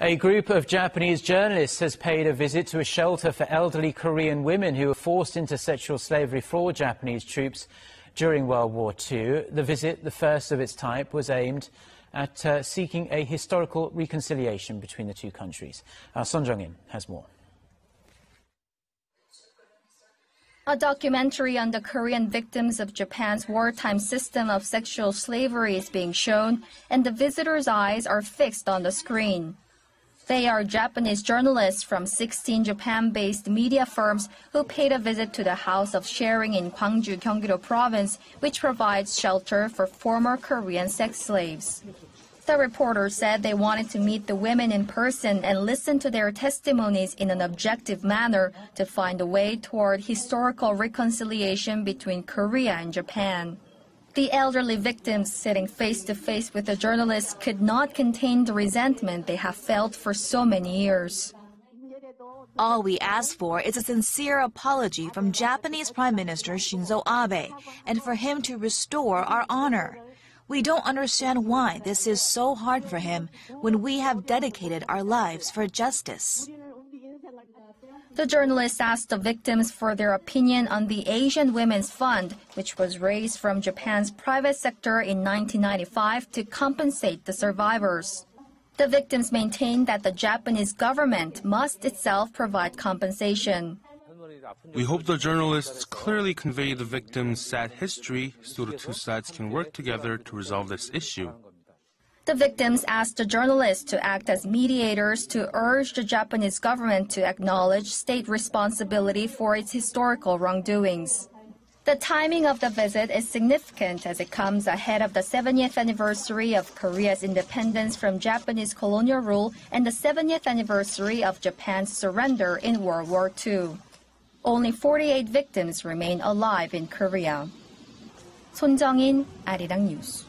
A group of Japanese journalists has paid a visit to a shelter for elderly Korean women who were forced into sexual slavery for Japanese troops during World War II. The visit, the first of its type, was aimed at seeking a historical reconciliation between the two countries. Sohn Jung has more. A documentary on the Korean victims of Japan's wartime system of sexual slavery is being shown, and the visitors' eyes are fixed on the screen. They are Japanese journalists from 16 Japan-based media firms who paid a visit to the House of Sharing in Gwangju Gyeonggi province, which provides shelter for former Korean sex slaves. The reporters said they wanted to meet the women in person and listen to their testimonies in an objective manner to find a way toward historical reconciliation between Korea and Japan. The elderly victims sitting face-to-face with the journalists could not contain the resentment they have felt for so many years. All we ask for is a sincere apology from Japanese Prime Minister Shinzo Abe and for him to restore our honor. We don't understand why this is so hard for him when we have dedicated our lives for justice. The journalists asked the victims for their opinion on the Asian Women's Fund, which was raised from Japan's private sector in 1995 to compensate the survivors. The victims maintained that the Japanese government must itself provide compensation. We hope the journalists clearly convey the victims' sad history so the two sides can work together to resolve this issue. The victims asked the journalists to act as mediators to urge the Japanese government to acknowledge state responsibility for its historical wrongdoings. The timing of the visit is significant as it comes ahead of the 70th anniversary of Korea's independence from Japanese colonial rule and the 70th anniversary of Japan's surrender in World War II. Only 48 victims remain alive in Korea. Sohn Jung, Arirang News.